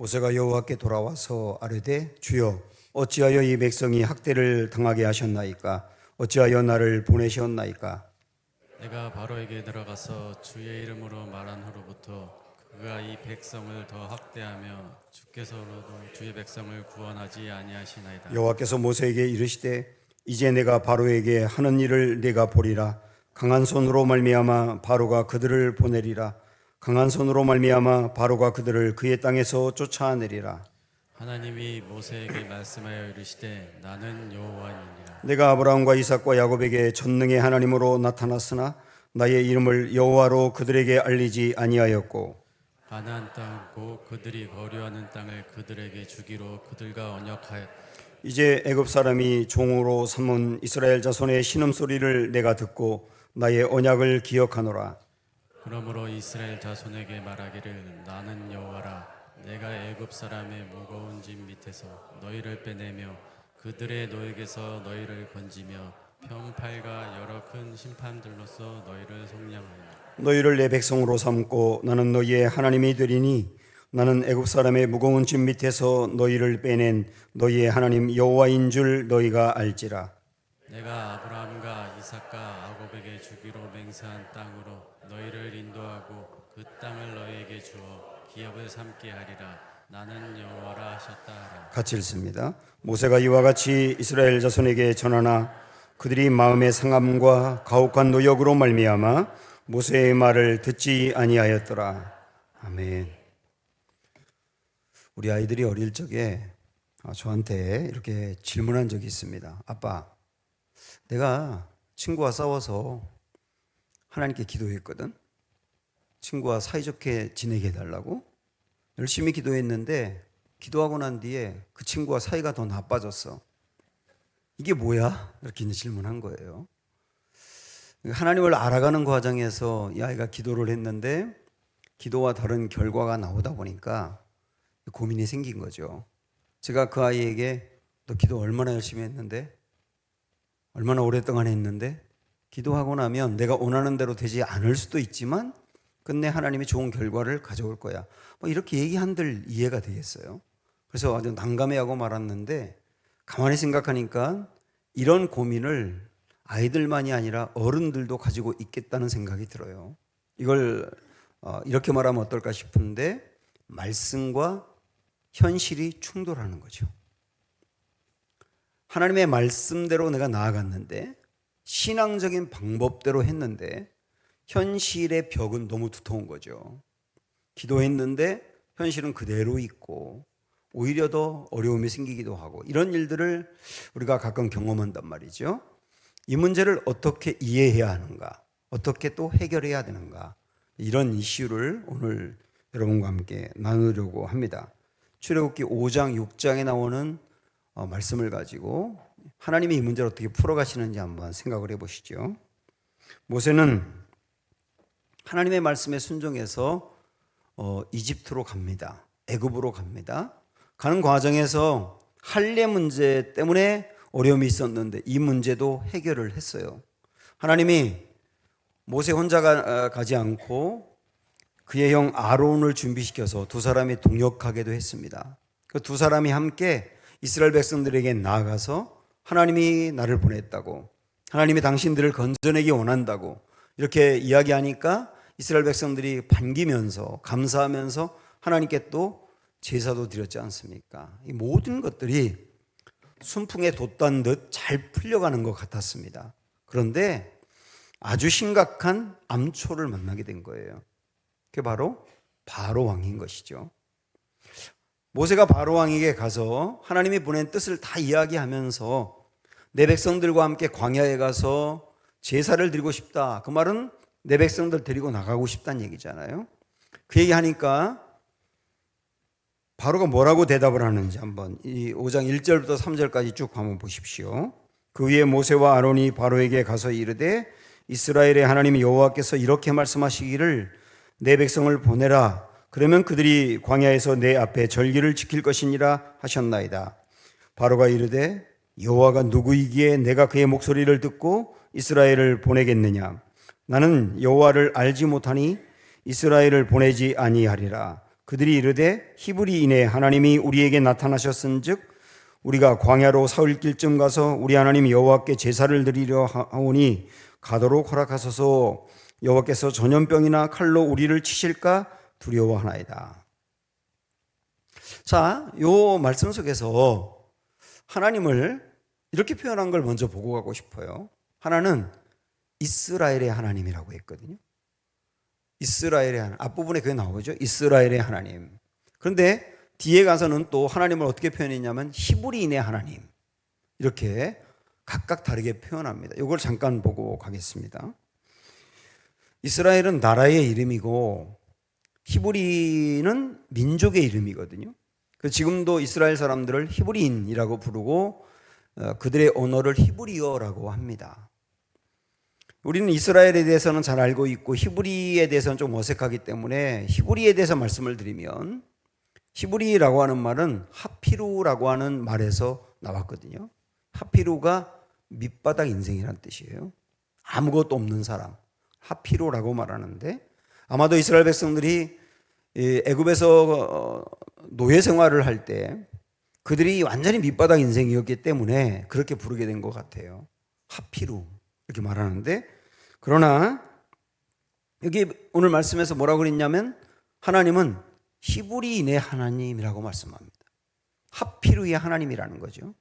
모세가 여호와께 돌아와서 아뢰되 주여 어찌하여 이 백성이 학대를 당하게 하셨나이까? 어찌하여 나를 보내셨나이까? 내가 바로에게 들어가서 주의 이름으로 말한 후로부터 그가 이 백성을 더 학대하며 주께서로도 주의 백성을 구원하지 아니하시나이다. 여호와께서 모세에게 이르시되 이제 내가 바로에게 하는 일을 네가 보리라. 강한 손으로 말미암아 바로가 그들을 보내리라. 강한 손으로 말미암아 바로가 그들을 그의 땅에서 쫓아내리라. 하나님이 모세에게 말씀하여 이르시되 나는 여호와니라. 내가 아브라함과 이삭과 야곱에게 전능의 하나님으로 나타났으나 나의 이름을 여호와로 그들에게 알리지 아니하였고 가나안 땅 곧 그들이 거류하는 땅을 그들에게 주기로 그들과 언약하였. 이제 애굽 사람이 종으로 삼은 이스라엘 자손의 신음소리를 내가 듣고 나의 언약을 기억하노라. 그러므로 이스라엘 자손에게 말하기를 나는 여호와라. 내가 애굽 사람의 무거운 짐 밑에서 너희를 빼내며 그들의 노역에서 너희를 건지며 평팔과 여러 큰 심판들로서 너희를 속량하여 너희를 내 백성으로 삼고 나는 너희의 하나님이 되리니 나는 애굽 사람의 무거운 짐 밑에서 너희를 빼낸 너희의 하나님 여호와인 줄 너희가 알지라. 내가 아브라함과 이삭과 야곱에게 주기로 맹세한 땅으로 너희를 인도하고 그 땅을 너희에게 주어 기업을 삼게 하리라. 나는 여호와라 하셨다 하라. 같이 읽습니다. 모세가 이와 같이 이스라엘 자손에게 전하나 그들이 마음의 상함과 가혹한 노역으로 말미암아 모세의 말을 듣지 아니하였더라. 아멘. 우리 아이들이 어릴 적에 저한테 이렇게 질문한 적이 있습니다. 아빠, 내가 친구와 싸워서 하나님께 기도했거든. 친구와 사이좋게 지내게 해달라고 열심히 기도했는데 기도하고 난 뒤에 그 친구와 사이가 더 나빠졌어. 이게 뭐야? 이렇게 이제 질문한 거예요. 하나님을 알아가는 과정에서 이 아이가 기도를 했는데 기도와 다른 결과가 나오다 보니까 고민이 생긴 거죠. 제가 그 아이에게 너 기도 얼마나 열심히 했는데? 얼마나 오랫동안 했는데? 기도하고 나면 내가 원하는 대로 되지 않을 수도 있지만 끝내 하나님이 좋은 결과를 가져올 거야. 뭐 이렇게 얘기한들 이해가 되겠어요. 그래서 아주 난감해하고 말았는데 가만히 생각하니까 이런 고민을 아이들만이 아니라 어른들도 가지고 있겠다는 생각이 들어요. 이걸 이렇게 말하면 어떨까 싶은데 말씀과 현실이 충돌하는 거죠. 하나님의 말씀대로 내가 나아갔는데 신앙적인 방법대로 했는데 현실의 벽은 너무 두터운 거죠. 기도했는데 현실은 그대로 있고 오히려 더 어려움이 생기기도 하고 이런 일들을 우리가 가끔 경험한단 말이죠. 이 문제를 어떻게 이해해야 하는가, 어떻게 또 해결해야 되는가, 이런 이슈를 오늘 여러분과 함께 나누려고 합니다. 출애굽기 5장, 6장에 나오는 말씀을 가지고 하나님이 이 문제를 어떻게 풀어가시는지 한번 생각을 해보시죠. 모세는 하나님의 말씀에 순종해서 이집트로 갑니다. 애굽으로 갑니다. 가는 과정에서 할례 문제 때문에 어려움이 있었는데 이 문제도 해결을 했어요. 하나님이 모세 혼자 가지 않고 그의 형 아론을 준비시켜서 두 사람이 동역하게도 했습니다. 그 두 사람이 함께 이스라엘 백성들에게 나아가서 하나님이 나를 보냈다고, 하나님이 당신들을 건져내기 원한다고 이렇게 이야기하니까 이스라엘 백성들이 반기면서 감사하면서 하나님께 또 제사도 드렸지 않습니까? 이 모든 것들이 순풍에 돛단 듯 잘 풀려가는 것 같았습니다. 그런데 아주 심각한 암초를 만나게 된 거예요. 그게 바로 바로 왕인 것이죠. 모세가 바로 왕에게 가서 하나님이 보낸 뜻을 다 이야기하면서 내 백성들과 함께 광야에 가서 제사를 드리고 싶다. 그 말은 내 백성들 데리고 나가고 싶다는 얘기잖아요. 그 얘기하니까 바로가 뭐라고 대답을 하는지 한번 이 5장 1절부터 3절까지 쭉 한번 보십시오. 그 위에 모세와 아론이 바로에게 가서 이르되 이스라엘의 하나님 여호와께서 이렇게 말씀하시기를 내 백성을 보내라. 그러면 그들이 광야에서 내 앞에 절기를 지킬 것이니라 하셨나이다. 바로가 이르되 여호와가 누구이기에 내가 그의 목소리를 듣고 이스라엘을 보내겠느냐. 나는 여호와를 알지 못하니 이스라엘을 보내지 아니하리라. 그들이 이르되 히브리인의 하나님이 우리에게 나타나셨은즉 우리가 광야로 사흘 길쯤 가서 우리 하나님 여호와께 제사를 드리려 하오니 가도록 허락하소서. 여호와께서 전염병이나 칼로 우리를 치실까 두려워하나이다. 자, 요 말씀 속에서 하나님을 이렇게 표현한 걸 먼저 보고 가고 싶어요. 하나는 이스라엘의 하나님이라고 했거든요. 이스라엘의 하나님. 앞부분에 그게 나오죠. 이스라엘의 하나님. 그런데 뒤에 가서는 또 하나님을 어떻게 표현했냐면 히브리인의 하나님. 이렇게 각각 다르게 표현합니다. 이걸 잠깐 보고 가겠습니다. 이스라엘은 나라의 이름이고 히브리는 민족의 이름이거든요. 지금도 이스라엘 사람들을 히브리인이라고 부르고 그들의 언어를 히브리어라고 합니다. 우리는 이스라엘에 대해서는 잘 알고 있고 히브리에 대해서는 좀 어색하기 때문에 히브리에 대해서 말씀을 드리면 히브리라고 하는 말은 하피루라고 하는 말에서 나왔거든요. 하피루가 밑바닥 인생이라는 뜻이에요. 아무것도 없는 사람, 하피루라고 말하는데 아마도 이스라엘 백성들이 애굽에서 노예 생활을 할 때 그들이 완전히 밑바닥 인생이었기 때문에 그렇게 부르게 된 것 같아요. 하피루 이렇게 말하는데, 그러나 여기 오늘 말씀에서 뭐라고 그랬냐면 하나님은 히브리인의 하나님이라고 말씀합니다. 하피루의 하나님이라는 거죠.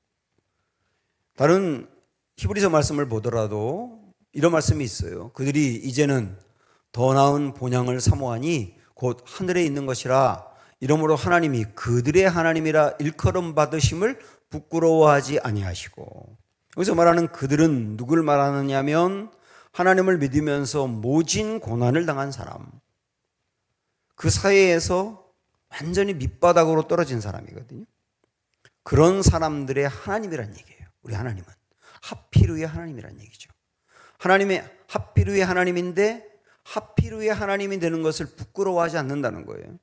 다른 히브리서 말씀을 보더라도 이런 말씀이 있어요. 그들이 이제는 더 나은 본향을 사모하니 곧 하늘에 있는 것이라. 이러므로 하나님이 그들의 하나님이라 일컬음 받으심을 부끄러워하지 아니하시고. 여기서 말하는 그들은 누굴 말하느냐면 하나님을 믿으면서 모진 고난을 당한 사람, 그 사회에서 완전히 밑바닥으로 떨어진 사람이거든요. 그런 사람들의 하나님이란 얘기예요. 우리 하나님은 하피루의 하나님이란 얘기죠. 하나님의 하피루의 하나님인데 하피루의 하나님이 되는 것을 부끄러워하지 않는다는 거예요.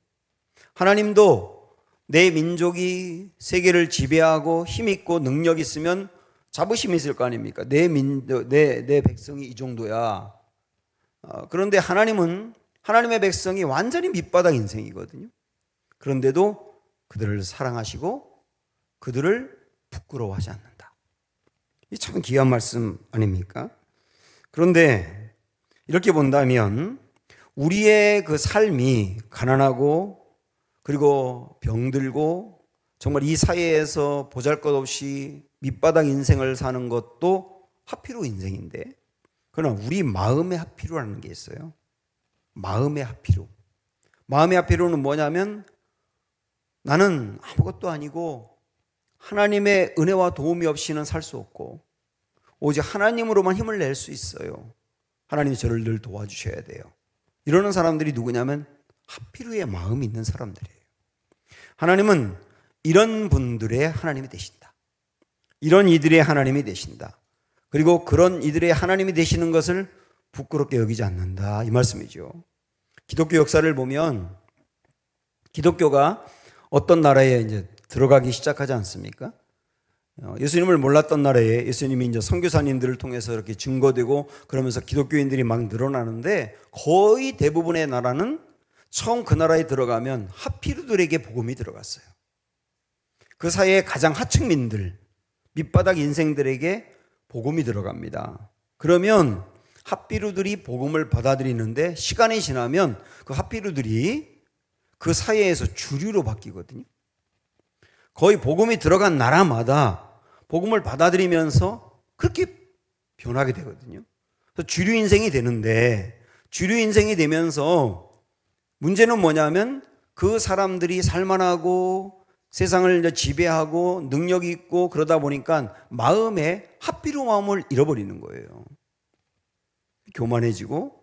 하나님도 내 민족이 세계를 지배하고 힘있고 능력 있으면 자부심이 있을 거 아닙니까? 내 백성이 이 정도야. 그런데 하나님은 하나님의 백성이 완전히 밑바닥 인생이거든요. 그런데도 그들을 사랑하시고 그들을 부끄러워하지 않는다. 이 참 귀한 말씀 아닙니까? 그런데 이렇게 본다면 우리의 그 삶이 가난하고 그리고 병들고 정말 이 사회에서 보잘것없이 밑바닥 인생을 사는 것도 하피루 인생인데, 그러나 우리 마음의 하피루라는 게 있어요. 마음의 하피루. 마음의 하피루는 뭐냐면 나는 아무것도 아니고 하나님의 은혜와 도움이 없이는 살 수 없고 오직 하나님으로만 힘을 낼 수 있어요. 하나님이 저를 늘 도와주셔야 돼요. 이러는 사람들이 누구냐면 하피루의 마음이 있는 사람들이에요. 하나님은 이런 분들의 하나님이 되신다. 이런 이들의 하나님이 되신다. 그리고 그런 이들의 하나님이 되시는 것을 부끄럽게 여기지 않는다. 이 말씀이죠. 기독교 역사를 보면 기독교가 어떤 나라에 이제 들어가기 시작하지 않습니까? 예수님을 몰랐던 나라에 예수님이 이제 선교사님들을 통해서 이렇게 증거되고 그러면서 기독교인들이 막 늘어나는데 거의 대부분의 나라는 처음 그 나라에 들어가면 하피루들에게 복음이 들어갔어요. 그 사이에 가장 하층민들, 밑바닥 인생들에게 복음이 들어갑니다. 그러면 하피루들이 복음을 받아들이는데 시간이 지나면 그 하피루들이 그 사회에서 주류로 바뀌거든요. 거의 복음이 들어간 나라마다 복음을 받아들이면서 그렇게 변하게 되거든요. 그래서 주류 인생이 되는데 주류 인생이 되면서 문제는 뭐냐면 그 사람들이 살만하고 세상을 이제 지배하고 능력이 있고 그러다 보니까 마음에 하피루 마음을 잃어버리는 거예요. 교만해지고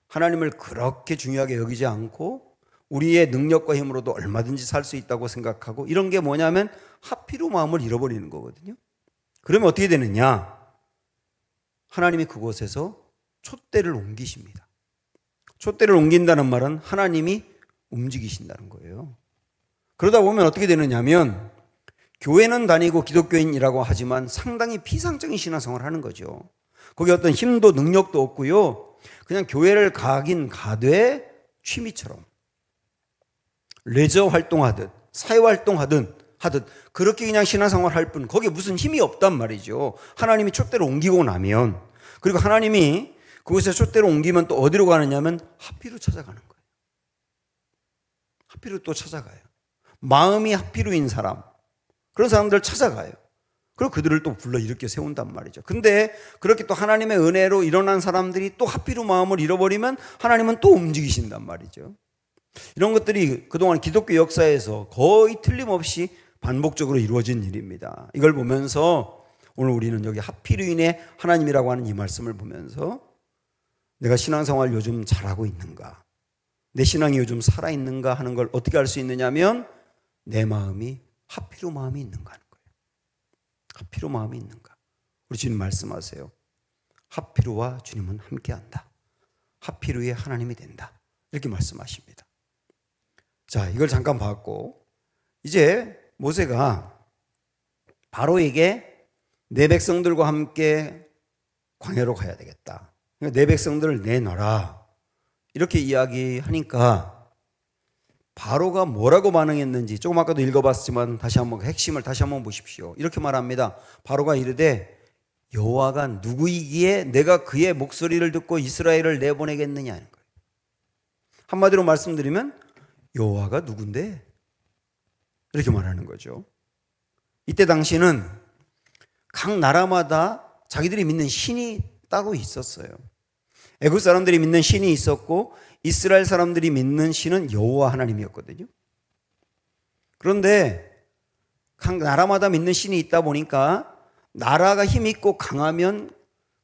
하나님을 그렇게 중요하게 여기지 않고 우리의 능력과 힘으로도 얼마든지 살 수 있다고 생각하고 이런 게 뭐냐면 하피루 마음을 잃어버리는 거거든요. 그러면 어떻게 되느냐? 하나님이 그곳에서 촛대를 옮기십니다. 촛대를 옮긴다는 말은 하나님이 움직이신다는 거예요. 그러다 보면 어떻게 되느냐면 교회는 다니고 기독교인이라고 하지만 상당히 피상적인 신앙생활을 하는 거죠. 거기 어떤 힘도 능력도 없고요. 그냥 교회를 가긴 가되 취미처럼 레저 활동하듯 사회 활동하든 하듯 그렇게 그냥 신앙생활 할 뿐 거기에 무슨 힘이 없단 말이죠. 하나님이 촛대로 옮기고 나면, 그리고 하나님이 그곳에 촛대로 옮기면 또 어디로 가느냐면 하피로 찾아가는 거예요. 하피로 또 찾아가요. 마음이 하피로인 사람, 그런 사람들 찾아가요. 그리고 그들을 또 불러 일으켜 세운단 말이죠. 근데 그렇게 또 하나님의 은혜로 일어난 사람들이 또 하피로 마음을 잃어버리면 하나님은 또 움직이신단 말이죠. 이런 것들이 그동안 기독교 역사에서 거의 틀림없이 반복적으로 이루어진 일입니다. 이걸 보면서 오늘 우리는 여기 하피르인의 하나님이라고 하는 이 말씀을 보면서 내가 신앙생활 요즘 잘하고 있는가, 내 신앙이 요즘 살아있는가 하는 걸 어떻게 알 수 있느냐면 내 마음이 하피로 마음이 있는가 하는 거예요. 하피로 마음이 있는가. 우리 주님 말씀하세요. 하피로와 주님은 함께한다. 하피로의 하나님이 된다. 이렇게 말씀하십니다. 자, 이걸 잠깐 봤고 이제 모세가 바로에게 내 백성들과 함께 광야로 가야 되겠다. 그러니까 내 백성들을 내놔라. 이렇게 이야기하니까 바로가 뭐라고 반응했는지 조금 아까도 읽어봤지만 다시 한번 핵심을 다시 한번 보십시오. 이렇게 말합니다. 바로가 이르되 여호와가 누구이기에 내가 그의 목소리를 듣고 이스라엘을 내보내겠느냐 하는 거예요. 한마디로 말씀드리면 여호와가 누군데? 이렇게 말하는 거죠. 이때 당시는 각 나라마다 자기들이 믿는 신이 따로 있었어요. 애굽 사람들이 믿는 신이 있었고 이스라엘 사람들이 믿는 신은 여호와 하나님이었거든요. 그런데 각 나라마다 믿는 신이 있다 보니까 나라가 힘 있고 강하면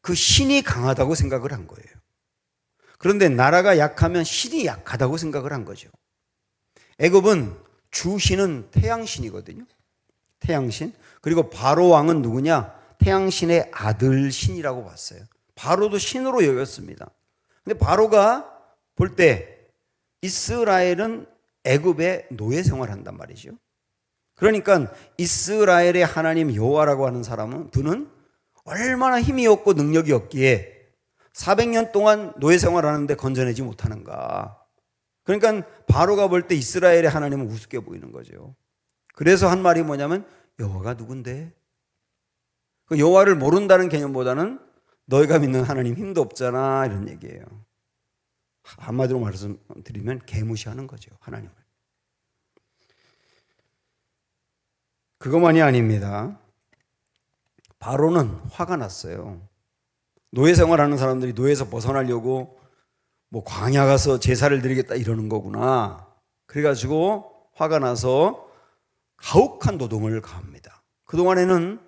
그 신이 강하다고 생각을 한 거예요. 그런데 나라가 약하면 신이 약하다고 생각을 한 거죠. 애굽은 주신은 태양신이거든요. 태양신. 그리고 바로 왕은 누구냐? 태양신의 아들 신이라고 봤어요. 바로도 신으로 여겼습니다. 근데 바로가 볼 때 이스라엘은 애굽의 노예 생활한단 말이죠. 그러니까 이스라엘의 하나님 여호와라고 하는 사람은 분은 얼마나 힘이 없고 능력이 없기에 400년 동안 노예 생활하는데 건져내지 못하는가. 그러니까 바로가 볼 때 이스라엘의 하나님은 우습게 보이는 거죠. 그래서 한 말이 뭐냐면 여호와가 누군데? 그 여호와를 모른다는 개념보다는 너희가 믿는 하나님 힘도 없잖아 이런 얘기예요. 한마디로 말씀드리면 개무시하는 거죠, 하나님을. 그것만이 아닙니다. 바로는 화가 났어요. 노예 생활하는 사람들이 노예에서 벗어나려고 뭐 광야 가서 제사를 드리겠다 이러는 거구나. 그래가지고 화가 나서 가혹한 노동을 가합니다. 그동안에는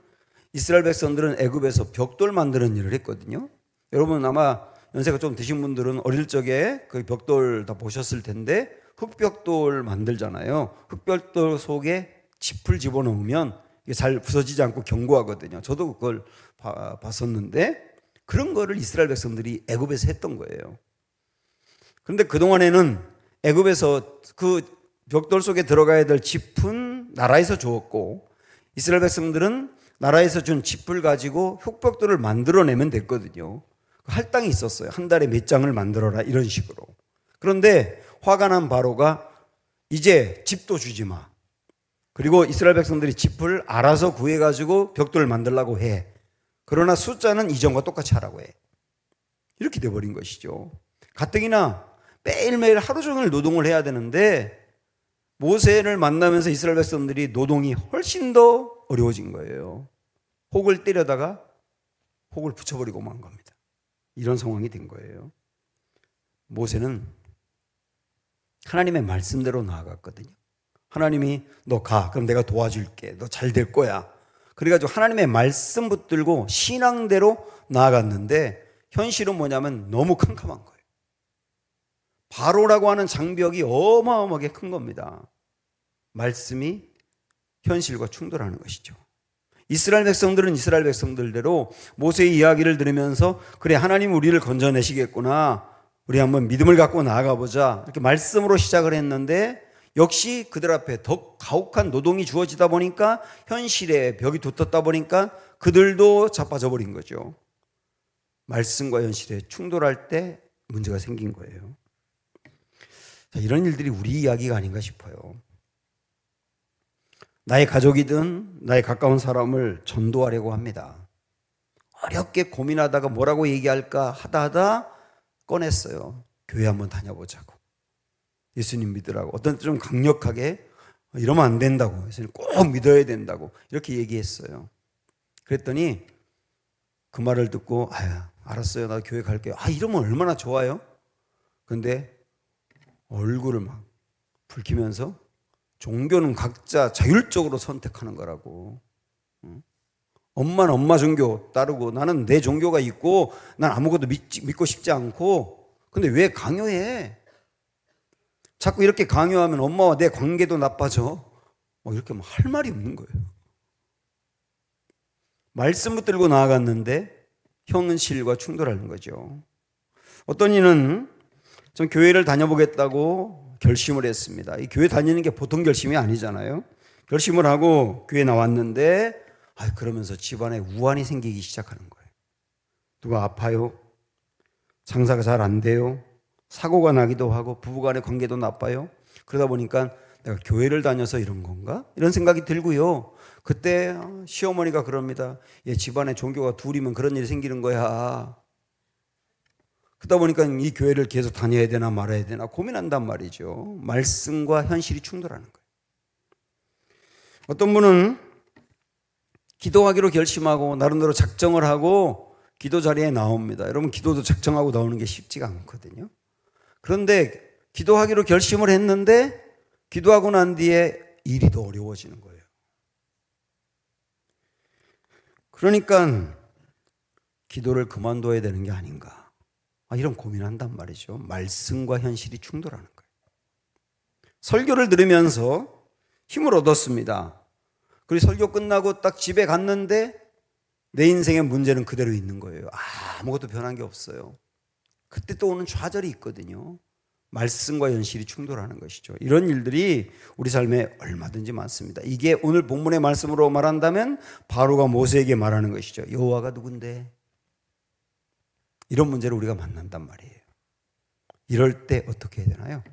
이스라엘 백성들은 애굽에서 벽돌 만드는 일을 했거든요. 여러분 아마 연세가 좀 드신 분들은 어릴 적에 그 벽돌 다 보셨을 텐데 흙벽돌 만들잖아요. 흙벽돌 속에 짚을 집어넣으면 이게 잘 부서지지 않고 견고하거든요. 저도 그걸 봤었는데 그런 거를 이스라엘 백성들이 애굽에서 했던 거예요. 그런데 그동안에는 애굽에서 그 벽돌 속에 들어가야 될 짚은 나라에서 주었고 이스라엘 백성들은 나라에서 준 짚을 가지고 흙벽돌을 만들어내면 됐거든요. 할당이 있었어요. 한 달에 몇 장을 만들어라 이런 식으로. 그런데 화가 난 바로가 이제 짚도 주지 마. 그리고 이스라엘 백성들이 짚을 알아서 구해가지고 벽돌을 만들라고 해. 그러나 숫자는 이전과 똑같이 하라고 해. 이렇게 돼버린 것이죠. 가뜩이나 매일매일 하루 종일 노동을 해야 되는데 모세를 만나면서 이스라엘 백성들이 노동이 훨씬 더 어려워진 거예요. 혹을 때려다가 혹을 붙여버리고 만 겁니다. 이런 상황이 된 거예요. 모세는 하나님의 말씀대로 나아갔거든요. 하나님이 너 가. 그럼 내가 도와줄게. 너 잘 될 거야. 그래가지고 하나님의 말씀 붙들고 신앙대로 나아갔는데 현실은 뭐냐면 너무 캄캄한 거예요. 바로라고 하는 장벽이 어마어마하게 큰 겁니다. 말씀이 현실과 충돌하는 것이죠. 이스라엘 백성들은 이스라엘 백성들대로 모세의 이야기를 들으면서 그래 하나님 우리를 건져내시겠구나. 우리 한번 믿음을 갖고 나아가보자. 이렇게 말씀으로 시작을 했는데 역시 그들 앞에 더 가혹한 노동이 주어지다 보니까 현실에 벽이 붙었다 보니까 그들도 자빠져 버린 거죠. 말씀과 현실에 충돌할 때 문제가 생긴 거예요. 자, 이런 일들이 우리 이야기가 아닌가 싶어요. 나의 가족이든 나의 가까운 사람을 전도하려고 합니다. 어렵게 고민하다가 뭐라고 얘기할까 하다 꺼냈어요. 교회 한번 다녀보자고. 예수님 믿으라고. 어떤 때 좀 강력하게 이러면 안 된다고. 예수님 꼭 믿어야 된다고. 이렇게 얘기했어요. 그랬더니 그 말을 듣고 알았어요. 나 교회 갈게요. 이러면 얼마나 좋아요. 근데 얼굴을 막 붉히면서 종교는 각자 자율적으로 선택하는 거라고. 엄마는 엄마 종교 따르고 나는 내 종교가 있고 난 아무것도 믿고 싶지 않고. 근데 왜 강요해? 자꾸 이렇게 강요하면 엄마와 내 관계도 나빠져. 이렇게 할 말이 없는 거예요. 말씀 붙들고 나아갔는데 현실과 충돌하는 거죠. 어떤 이는 전 교회를 다녀보겠다고 결심을 했습니다. 이 교회 다니는 게 보통 결심이 아니잖아요. 결심을 하고 교회 나왔는데 그러면서 집안에 우환이 생기기 시작하는 거예요. 누가 아파요? 장사가 잘 안 돼요? 사고가 나기도 하고 부부간의 관계도 나빠요? 그러다 보니까 내가 교회를 다녀서 이런 건가? 이런 생각이 들고요. 그때 시어머니가 그럽니다. 집안에 종교가 둘이면 그런 일이 생기는 거야. 그러다 보니까 이 교회를 계속 다녀야 되나 말아야 되나 고민한단 말이죠. 말씀과 현실이 충돌하는 거예요. 어떤 분은 기도하기로 결심하고 나름대로 작정을 하고 기도 자리에 나옵니다. 여러분, 기도도 작정하고 나오는 게 쉽지가 않거든요. 그런데 기도하기로 결심을 했는데 기도하고 난 뒤에 일이 더 어려워지는 거예요. 그러니까 기도를 그만둬야 되는 게 아닌가. 이런 고민한단 말이죠. 말씀과 현실이 충돌하는 거예요. 설교를 들으면서 힘을 얻었습니다. 그리고 설교 끝나고 딱 집에 갔는데 내 인생의 문제는 그대로 있는 거예요. 아무것도 변한 게 없어요. 그때 또 오는 좌절이 있거든요. 말씀과 현실이 충돌하는 것이죠. 이런 일들이 우리 삶에 얼마든지 많습니다. 이게 오늘 본문의 말씀으로 말한다면 바로가 모세에게 말하는 것이죠. 여호와가 누군데? 이런 문제를 우리가 만난단 말이에요. 이럴 때 어떻게 해야 되나요?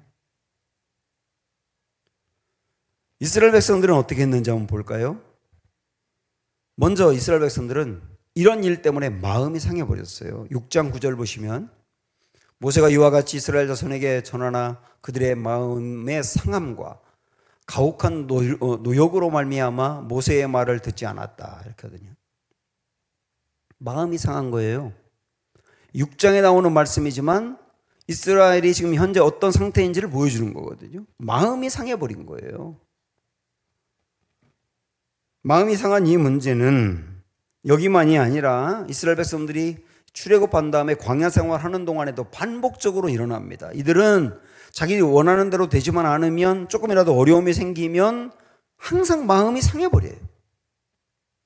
이스라엘 백성들은 어떻게 했는지 한번 볼까요? 먼저 이스라엘 백성들은 이런 일 때문에 마음이 상해버렸어요. 6장 9절 보시면 모세가 이와 같이 이스라엘 자손에게 전하나 그들의 마음의 상함과 가혹한 노역으로 말미암아 모세의 말을 듣지 않았다. 이렇게 하거든요. 마음이 상한 거예요. 6장에 나오는 말씀이지만 이스라엘이 지금 현재 어떤 상태인지를 보여주는 거거든요. 마음이 상해버린 거예요. 마음이 상한 이 문제는 여기만이 아니라 이스라엘 백성들이 출애굽한 다음에 광야 생활하는 동안에도 반복적으로 일어납니다. 이들은 자기들이 원하는 대로 되지만 않으면 조금이라도 어려움이 생기면 항상 마음이 상해버려요.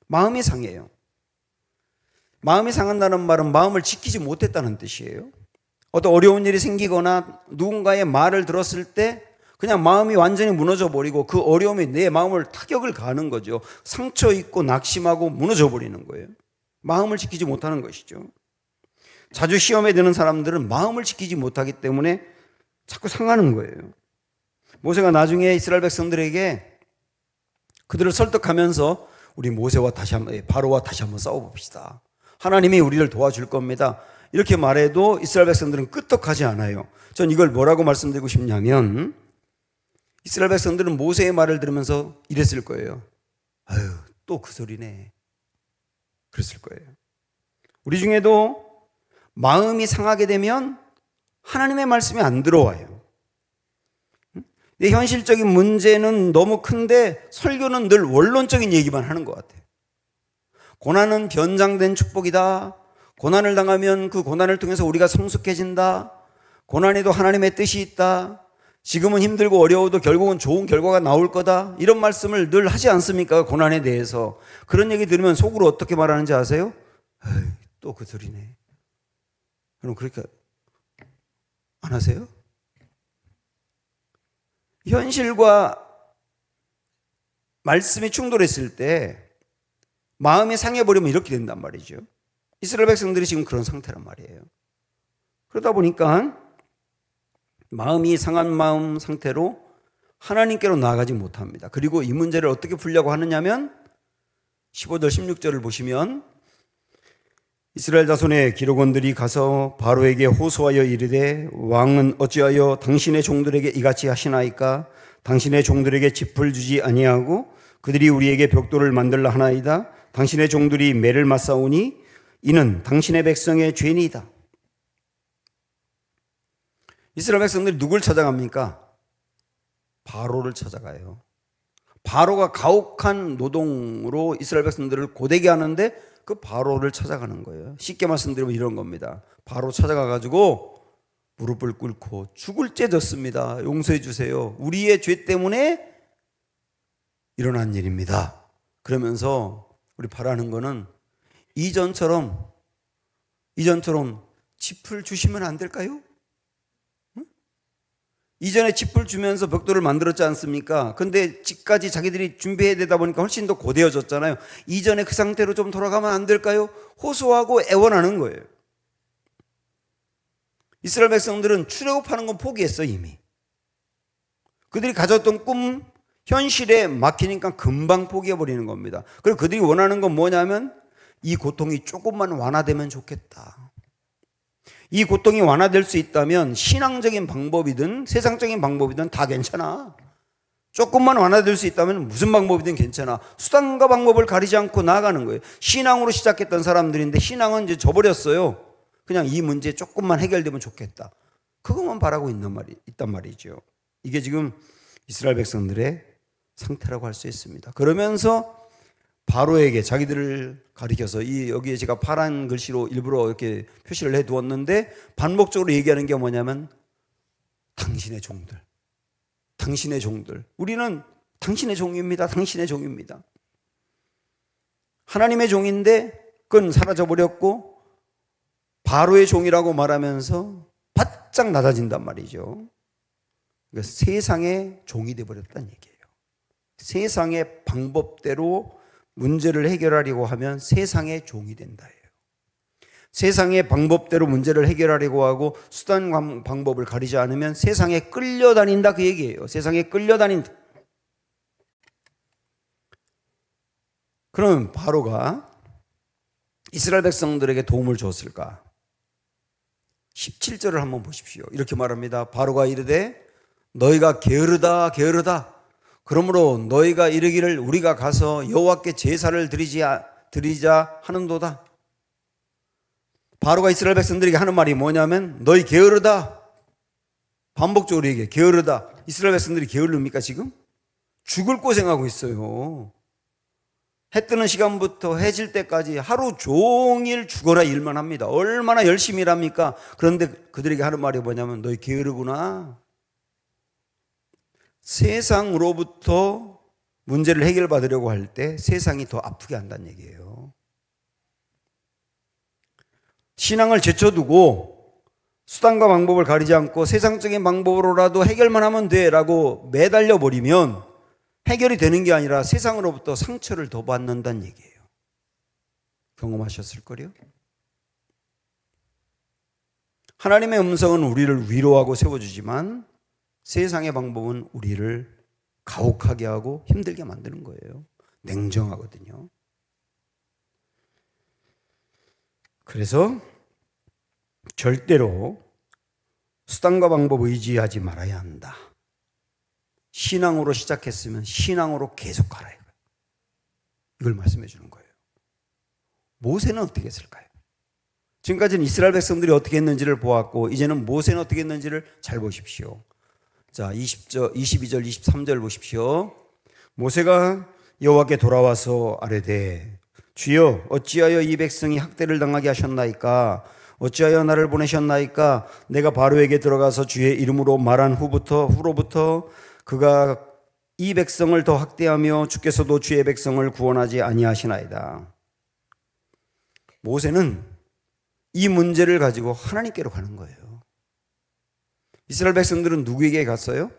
마음이 상해요. 마음이 상한다는 말은 마음을 지키지 못했다는 뜻이에요. 어떤 어려운 일이 생기거나 누군가의 말을 들었을 때 그냥 마음이 완전히 무너져 버리고 그 어려움이 내 마음을 타격을 가하는 거죠. 상처 입고 낙심하고 무너져 버리는 거예요. 마음을 지키지 못하는 것이죠. 자주 시험에 드는 사람들은 마음을 지키지 못하기 때문에 자꾸 상하는 거예요. 모세가 나중에 이스라엘 백성들에게 그들을 설득하면서 우리 모세와 바로와 다시 한번 싸워봅시다. 하나님이 우리를 도와줄 겁니다. 이렇게 말해도 이스라엘 백성들은 끄떡하지 않아요. 전 이걸 뭐라고 말씀드리고 싶냐면 이스라엘 백성들은 모세의 말을 들으면서 이랬을 거예요. 또 그 소리네. 그랬을 거예요. 우리 중에도 마음이 상하게 되면 하나님의 말씀이 안 들어와요. 내 현실적인 문제는 너무 큰데 설교는 늘 원론적인 얘기만 하는 것 같아요. 고난은 변장된 축복이다. 고난을 당하면 그 고난을 통해서 우리가 성숙해진다. 고난에도 하나님의 뜻이 있다. 지금은 힘들고 어려워도 결국은 좋은 결과가 나올 거다. 이런 말씀을 늘 하지 않습니까? 고난에 대해서. 그런 얘기 들으면 속으로 어떻게 말하는지 아세요? 또 그 소리네. 여러분 그렇게 안 하세요? 현실과 말씀이 충돌했을 때 마음이 상해버리면 이렇게 된단 말이죠. 이스라엘 백성들이 지금 그런 상태란 말이에요. 그러다 보니까 마음이 상한 마음 상태로 하나님께로 나아가지 못합니다. 그리고 이 문제를 어떻게 풀려고 하느냐면 15절 16절을 보시면 이스라엘 자손의 기록원들이 가서 바로에게 호소하여 이르되 왕은 어찌하여 당신의 종들에게 이같이 하시나이까? 당신의 종들에게 짚을 주지 아니하고 그들이 우리에게 벽돌을 만들라 하나이다. 당신의 종들이 매를 맞사오니 이는 당신의 백성의 죄니이다. 이스라엘 백성들이 누굴 찾아갑니까? 바로를 찾아가요. 바로가 가혹한 노동으로 이스라엘 백성들을 고되게 하는데 그 바로를 찾아가는 거예요. 쉽게 말씀드리면 이런 겁니다. 바로 찾아가가지고 무릎을 꿇고 죽을 죄 졌습니다. 용서해 주세요. 우리의 죄 때문에 일어난 일입니다. 그러면서 우리 바라는 거는 이전처럼 짚을 주시면 안 될까요? 이전에 짚을 주면서 벽돌을 만들었지 않습니까? 근데 집까지 자기들이 준비해야 되다 보니까 훨씬 더 고되어졌잖아요. 이전에 그 상태로 좀 돌아가면 안 될까요? 호소하고 애원하는 거예요. 이스라엘 백성들은 출애굽하는 건 포기했어 이미. 그들이 가졌던 꿈, 현실에 막히니까 금방 포기해버리는 겁니다. 그리고 그들이 원하는 건 뭐냐면 이 고통이 조금만 완화되면 좋겠다. 이 고통이 완화될 수 있다면 신앙적인 방법이든 세상적인 방법이든 다 괜찮아. 조금만 완화될 수 있다면 무슨 방법이든 괜찮아. 수단과 방법을 가리지 않고 나아가는 거예요. 신앙으로 시작했던 사람들인데 신앙은 이제 져버렸어요. 그냥 이 문제 조금만 해결되면 좋겠다. 그것만 바라고 있단 말이죠. 이게 지금 이스라엘 백성들의 상태라고 할 수 있습니다. 그러면서 바로에게 자기들을 가리켜서 여기에 제가 파란 글씨로 일부러 이렇게 표시를 해두었는데 반복적으로 얘기하는 게 뭐냐면 당신의 종들, 당신의 종들. 우리는 당신의 종입니다. 당신의 종입니다. 하나님의 종인데 그건 사라져버렸고 바로의 종이라고 말하면서 바짝 낮아진단 말이죠. 그러니까 세상의 종이 되어버렸다는 얘기예요. 세상의 방법대로 문제를 해결하려고 하면 세상의 종이 된다. 세상의 방법대로 문제를 해결하려고 하고 수단 방법을 가리지 않으면 세상에 끌려다닌다 그 얘기예요. 세상에 끌려다닌다. 그럼 바로가 이스라엘 백성들에게 도움을 줬을까? 17절을 한번 보십시오. 이렇게 말합니다. 바로가 이르되 너희가 게으르다 게으르다. 그러므로 너희가 이르기를 우리가 가서 여호와께 제사를 드리자 하는도다. 바로가 이스라엘 백성들에게 하는 말이 뭐냐면 너희 게으르다. 반복적으로 얘기해. 게으르다. 이스라엘 백성들이 게으릅니까 지금? 죽을 고생하고 있어요. 해 뜨는 시간부터 해질 때까지 하루 종일 죽어라 일만 합니다. 얼마나 열심히 일합니까? 그런데 그들에게 하는 말이 뭐냐면 너희 게으르구나. 세상으로부터 문제를 해결받으려고 할 때 세상이 더 아프게 한다는 얘기예요. 신앙을 제쳐두고 수단과 방법을 가리지 않고 세상적인 방법으로라도 해결만 하면 돼라고 매달려 버리면 해결이 되는 게 아니라 세상으로부터 상처를 더 받는다는 얘기예요. 경험하셨을걸요? 하나님의 음성은 우리를 위로하고 세워주지만 세상의 방법은 우리를 가혹하게 하고 힘들게 만드는 거예요. 냉정하거든요. 그래서 절대로 수단과 방법 의지하지 말아야 한다. 신앙으로 시작했으면 신앙으로 계속 가라. 이걸 말씀해 주는 거예요. 모세는 어떻게 했을까요? 지금까지는 이스라엘 백성들이 어떻게 했는지를 보았고 이제는 모세는 어떻게 했는지를 잘 보십시오. 자, 22절, 23절 보십시오. 모세가 여호와께 돌아와서 아뢰되 주여 어찌하여 이 백성이 학대를 당하게 하셨나이까? 어찌하여 나를 보내셨나이까? 내가 바로에게 들어가서 주의 이름으로 말한 후로부터 그가 이 백성을 더 학대하며 주께서도 주의 백성을 구원하지 아니하시나이다. 모세는 이 문제를 가지고 하나님께로 가는 거예요. 이스라엘 백성들은 누구에게 갔어요?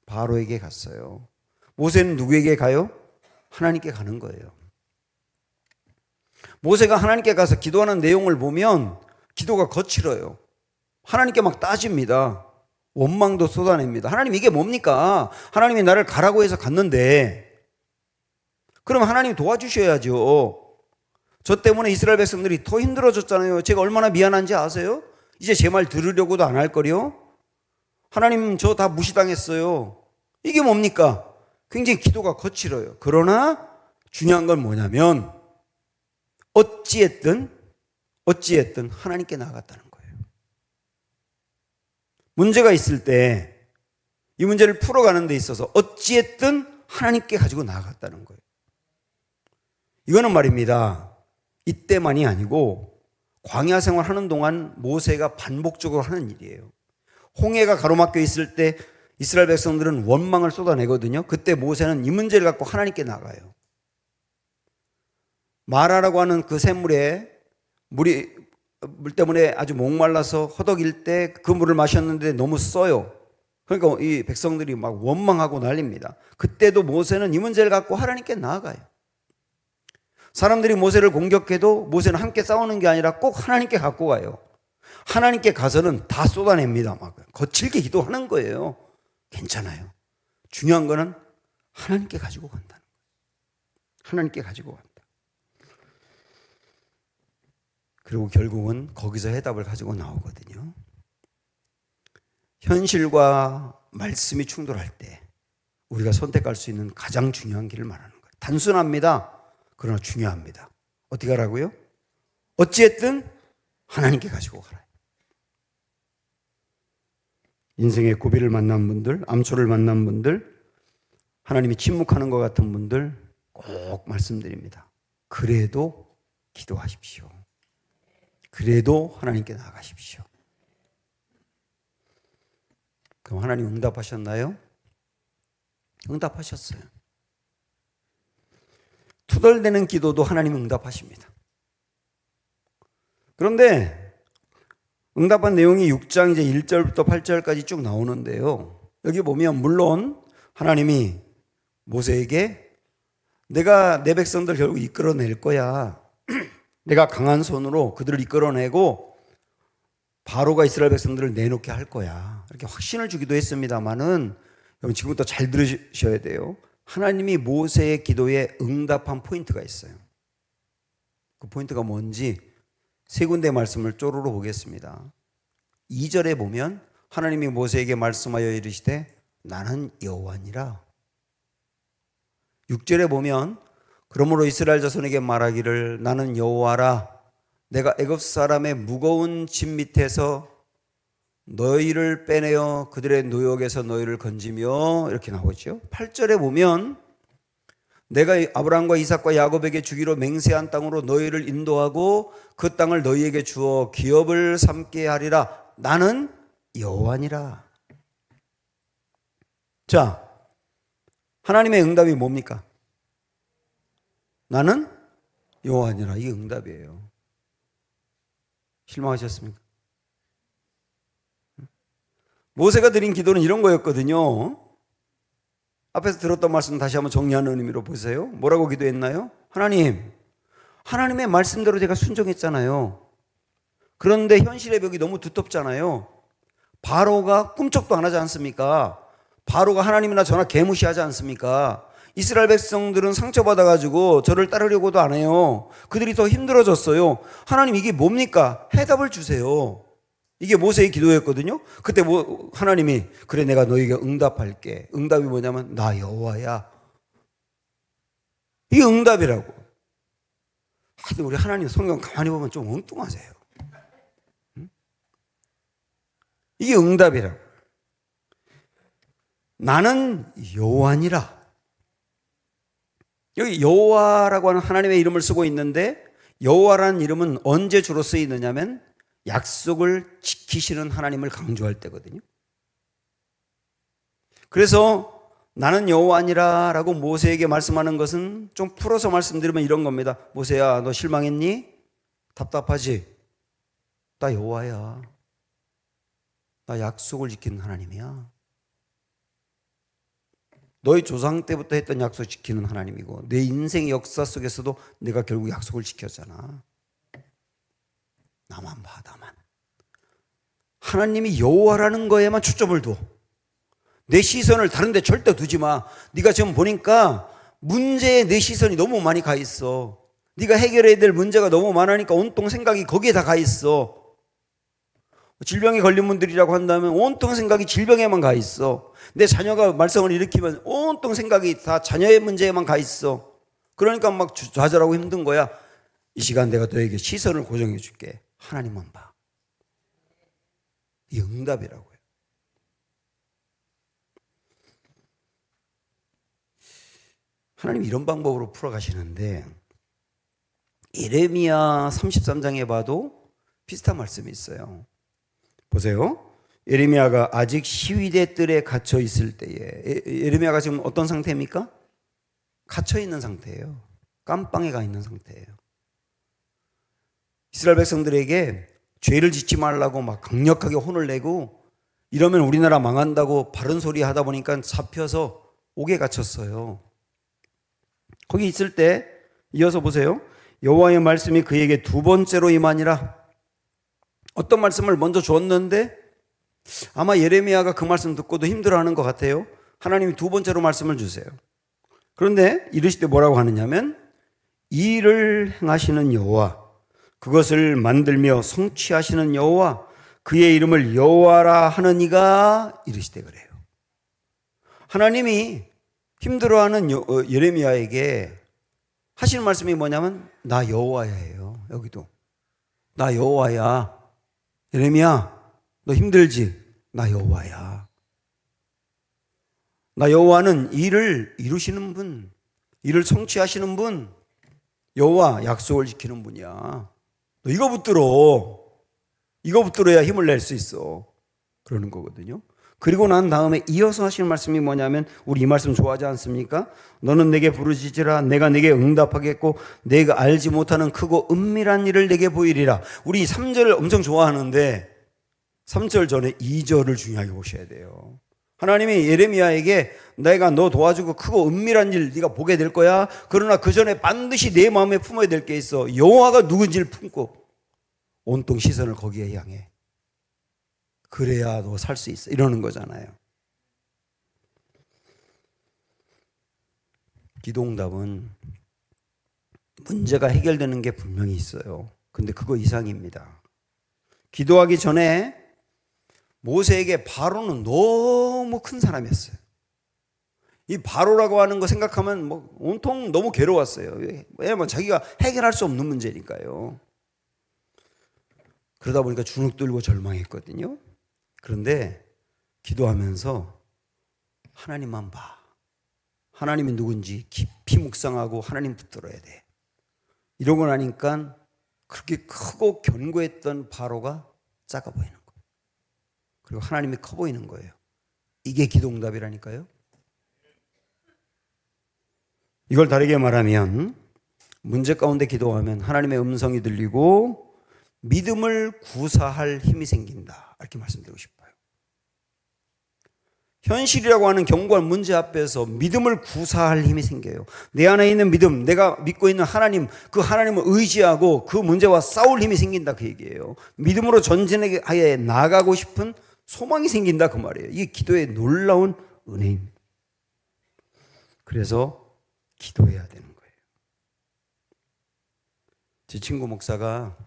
바로에게 갔어요. 모세는 누구에게 가요? 하나님께 가는 거예요. 모세가 하나님께 가서 기도하는 내용을 보면 기도가 거칠어요. 하나님께 막 따집니다. 원망도 쏟아냅니다. 하나님 이게 뭡니까? 하나님이 나를 가라고 해서 갔는데 그럼 하나님 도와주셔야죠. 저 때문에 이스라엘 백성들이 더 힘들어졌잖아요. 제가 얼마나 미안한지 아세요? 이제 제 말 들으려고도 안 할 거요. 하나님 저 다 무시당했어요. 이게 뭡니까? 굉장히 기도가 거칠어요. 그러나 중요한 건 뭐냐면 어찌했든 하나님께 나아갔다는 거예요. 문제가 있을 때 이 문제를 풀어가는 데 있어서 어찌했든 하나님께 가지고 나아갔다는 거예요. 이거는 말입니다. 이때만이 아니고 광야 생활하는 동안 모세가 반복적으로 하는 일이에요. 홍해가 가로막혀 있을 때 이스라엘 백성들은 원망을 쏟아내거든요. 그때 모세는 이 문제를 갖고 하나님께 나가요. 마라라고 하는 그 샘물에 물 때문에 아주 목말라서 허덕일 때 그 물을 마셨는데 너무 써요. 그러니까 이 백성들이 막 원망하고 난립니다. 그때도 모세는 이 문제를 갖고 하나님께 나아가요. 사람들이 모세를 공격해도 모세는 함께 싸우는 게 아니라 꼭 하나님께 갖고 가요. 하나님께 가서는 다 쏟아냅니다. 막 거칠게 기도하는 거예요. 괜찮아요. 중요한 거는 하나님께 가지고 간다는 거예요. 하나님께 가지고 간다. 그리고 결국은 거기서 해답을 가지고 나오거든요. 현실과 말씀이 충돌할 때 우리가 선택할 수 있는 가장 중요한 길을 말하는 거예요. 단순합니다. 그러나 중요합니다. 어떻게 하라고요? 어찌했든 하나님께 가지고 가라. 인생의 고비를 만난 분들, 암초를 만난 분들, 하나님이 침묵하는 것 같은 분들 꼭 말씀드립니다. 그래도 기도하십시오. 그래도 하나님께 나아가십시오. 그럼 하나님 응답하셨나요? 응답하셨어요. 투덜대는 기도도 하나님 응답하십니다. 그런데 응답한 내용이 6장 이제 1절부터 8절까지 쭉 나오는데요. 여기 보면 물론 하나님이 모세에게 내가 내 백성들 결국 이끌어낼 거야. 내가 강한 손으로 그들을 이끌어내고 바로가 이스라엘 백성들을 내놓게 할 거야. 이렇게 확신을 주기도 했습니다만은 여러분 지금부터 잘 들으셔야 돼요. 하나님이 모세의 기도에 응답한 포인트가 있어요. 그 포인트가 뭔지 세 군데 말씀을 쪼로로 보겠습니다. 2절에 보면 하나님이 모세에게 말씀하여 이르시되 나는 여호와니라. 6절에 보면 그러므로 이스라엘 자손에게 말하기를 나는 여호와라. 내가 애굽 사람의 무거운 짐 밑에서 너희를 빼내어 그들의 노역에서 너희를 건지며 이렇게 나오죠. 8절에 보면 내가 아브라함과 이삭과 야곱에게 주기로 맹세한 땅으로 너희를 인도하고 그 땅을 너희에게 주어 기업을 삼게 하리라. 나는 여호와니라. 자, 하나님의 응답이 뭡니까? 나는 여호와니라. 이게 응답이에요. 실망하셨습니까? 모세가 드린 기도는 이런 거였거든요. 앞에서 들었던 말씀 다시 한번 정리하는 의미로 보세요. 뭐라고 기도했나요? 하나님, 하나님의 말씀대로 제가 순종했잖아요. 그런데 현실의 벽이 너무 두텁잖아요. 바로가 꿈쩍도 안 하지 않습니까? 바로가 하나님이나 저나 개무시하지 않습니까? 이스라엘 백성들은 상처받아가지고 저를 따르려고도 안 해요. 그들이 더 힘들어졌어요. 하나님 이게 뭡니까? 해답을 주세요. 이게 모세의 기도였거든요. 그때 하나님이 그래 내가 너에게 응답할게. 응답이 뭐냐면 나 여호와야. 이게 응답이라고. 하여튼 우리 하나님 성경 가만히 보면 좀 엉뚱하세요. 이게 응답이라고. 나는 여호와니라. 여기 여호와라고 하는 하나님의 이름을 쓰고 있는데 여호와라는 이름은 언제 주로 쓰이느냐면 약속을 지키시는 하나님을 강조할 때거든요. 그래서 나는 여호와니라 라고 모세에게 말씀하는 것은 좀 풀어서 말씀드리면 이런 겁니다. 모세야 너 실망했니? 답답하지? 나 여호와야. 나 약속을 지키는 하나님이야. 너희 조상 때부터 했던 약속 지키는 하나님이고 내 인생의 역사 속에서도 내가 결국 약속을 지켰잖아. 나만 봐, 나만. 하나님이 여호와라는 거에만 초점을 둬. 내 시선을 다른 데 절대 두지 마. 네가 지금 보니까 문제에 내 시선이 너무 많이 가 있어. 네가 해결해야 될 문제가 너무 많으니까 온통 생각이 거기에 다 가 있어. 질병에 걸린 분들이라고 한다면 온통 생각이 질병에만 가 있어. 내 자녀가 말썽을 일으키면 온통 생각이 다 자녀의 문제에만 가 있어. 그러니까 막 좌절하고 힘든 거야. 이 시간 내가 너에게 시선을 고정해 줄게. 하나님만 봐. 이 응답이라고요. 하나님 이런 방법으로 풀어가시는데 예레미야 33장에 봐도 비슷한 말씀이 있어요. 보세요. 예레미야가 아직 시위대 뜰에 갇혀 있을 때에, 예레미야가 지금 어떤 상태입니까? 갇혀 있는 상태예요. 깜빵에 가 있는 상태예요. 이스라엘 백성들에게 죄를 짓지 말라고 막 강력하게 혼을 내고 이러면 우리나라 망한다고 바른 소리 하다 보니까 잡혀서 옥에 갇혔어요. 거기 있을 때 이어서 보세요. 여호와의 말씀이 그에게 두 번째로 임하니라. 어떤 말씀을 먼저 줬는데 아마 예레미야가 그 말씀 듣고도 힘들어하는 것 같아요. 하나님이 두 번째로 말씀을 주세요. 그런데 이르시되 뭐라고 하느냐면 이 일을 행하시는 여호와, 그것을 만들며 성취하시는 여호와, 그의 이름을 여호와라 하는 이가 이르시되 그래요. 하나님이 힘들어하는 예레미야에게 하시는 말씀이 뭐냐면 나 여호와야예요. 여기도 나 여호와야. 예레미야 너 힘들지? 나 여호와야. 나 여호와는 일을 이루시는 분, 일을 성취하시는 분, 여호와 약속을 지키는 분이야. 너 이거 붙들어야 힘을 낼 수 있어. 그러는 거거든요. 그리고 난 다음에 이어서 하시는 말씀이 뭐냐면 우리 이 말씀 좋아하지 않습니까? 너는 내게 부르짖으라 내가 내게 응답하겠고 내가 알지 못하는 크고 은밀한 일을 내게 보이리라. 우리 3절을 엄청 좋아하는데 3절 전에 2절을 중요하게 보셔야 돼요. 하나님이 예레미야에게 내가 너 도와주고 크고 은밀한 일 네가 보게 될 거야. 그러나 그 전에 반드시 내 마음에 품어야 될 게 있어. 여호와가 누군지를 품고 온통 시선을 거기에 향해. 그래야 너 살 수 있어. 이러는 거잖아요. 기도응답은 문제가 해결되는 게 분명히 있어요. 근데 그거 이상입니다. 기도하기 전에 모세에게 바로는 너무 큰 사람이었어요. 이 바로라고 하는 거 생각하면 뭐 온통 너무 괴로웠어요. 왜냐면 자기가 해결할 수 없는 문제니까요. 그러다 보니까 주눅 들고 절망했거든요. 그런데 기도하면서 하나님만 봐. 하나님이 누군지 깊이 묵상하고 하나님 붙들어야 돼. 이러고 나니까 그렇게 크고 견고했던 바로가 작아 보이는 거예요. 그리고 하나님이 커 보이는 거예요. 이게 기도응답이라니까요. 이걸 다르게 말하면 문제 가운데 기도하면 하나님의 음성이 들리고 믿음을 구사할 힘이 생긴다. 이렇게 말씀드리고 싶어요. 현실이라고 하는 견고한 문제 앞에서 믿음을 구사할 힘이 생겨요. 내 안에 있는 믿음, 내가 믿고 있는 하나님, 그 하나님을 의지하고 그 문제와 싸울 힘이 생긴다 그 얘기예요. 믿음으로 전진하여 나아가고 싶은 소망이 생긴다 그 말이에요. 이게 기도의 놀라운 은혜입니다. 그래서 기도해야 되는 거예요. 제 친구 목사가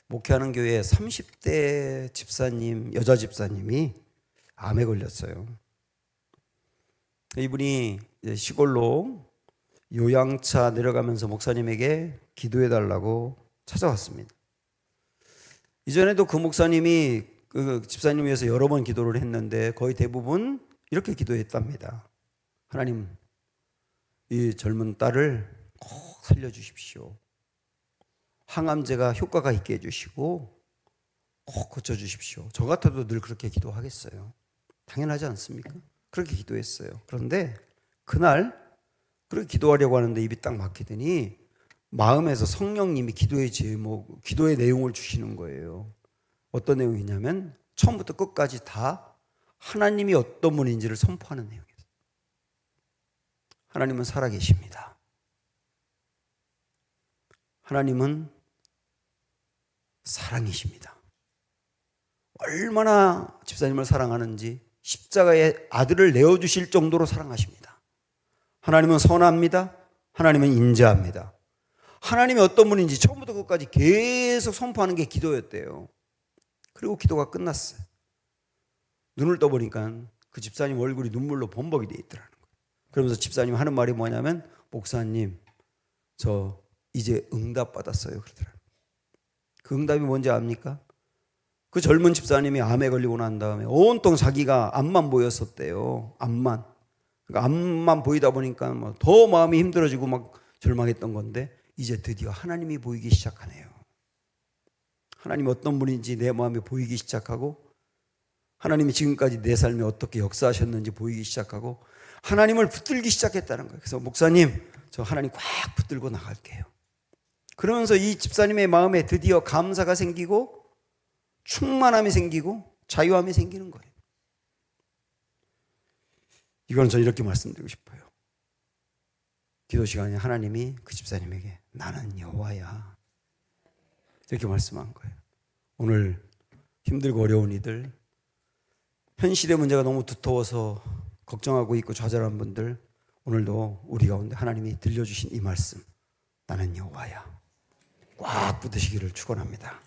목회하는 교회 30대 집사님, 여자 집사님이 암에 걸렸어요. 이분이 시골로 요양차 내려가면서 목사님에게 기도해 달라고 찾아왔습니다. 이전에도 그 목사님이 그 집사님 위해서 여러 번 기도를 했는데 거의 대부분 이렇게 기도했답니다. 하나님, 이 젊은 딸을 꼭 살려주십시오. 항암제가 효과가 있게 해주시고 꼭 고쳐주십시오. 저 같아도 늘 그렇게 기도하겠어요. 당연하지 않습니까? 그렇게 기도했어요. 그런데 그날 그렇게 기도하려고 하는데 입이 딱 막히더니 마음에서 성령님이 기도의 제목, 기도의 내용을 주시는 거예요. 어떤 내용이냐면 처음부터 끝까지 다 하나님이 어떤 분인지를 선포하는 내용이에요. 하나님은 살아계십니다. 하나님은 사랑이십니다. 얼마나 집사님을 사랑하는지 십자가에 아들을 내어주실 정도로 사랑하십니다. 하나님은 선합니다. 하나님은 인자합니다. 하나님이 어떤 분인지 처음부터 끝까지 계속 선포하는 게 기도였대요. 그리고 기도가 끝났어요. 눈을 떠보니까 그 집사님 얼굴이 눈물로 범벅이 돼 있더라는 거예요. 그러면서 집사님 하는 말이 뭐냐면, 목사님, 저 이제 응답 받았어요. 그러더라고요. 그 응답이 뭔지 압니까? 그 젊은 집사님이 암에 걸리고 난 다음에 온통 자기가 앞만 보였었대요. 앞만. 그러니까 앞만 보이다 보니까 뭐 더 마음이 힘들어지고 막 절망했던 건데, 이제 드디어 하나님이 보이기 시작하네요. 하나님이 어떤 분인지 내 마음에 보이기 시작하고, 하나님이 지금까지 내 삶에 어떻게 역사하셨는지 보이기 시작하고, 하나님을 붙들기 시작했다는 거예요. 그래서 목사님, 저 하나님 꽉 붙들고 나갈게요. 그러면서 이 집사님의 마음에 드디어 감사가 생기고 충만함이 생기고 자유함이 생기는 거예요. 이건 저 이렇게 말씀드리고 싶어요. 기도 시간에 하나님이 그 집사님에게 나는 여호와야 이렇게 말씀한 거예요. 오늘 힘들고 어려운 이들, 현실의 문제가 너무 두터워서 걱정하고 있고 좌절한 분들, 오늘도 우리 가운데 하나님이 들려주신 이 말씀, 나는 여호와야, 꽉 붙으시기를 축원합니다.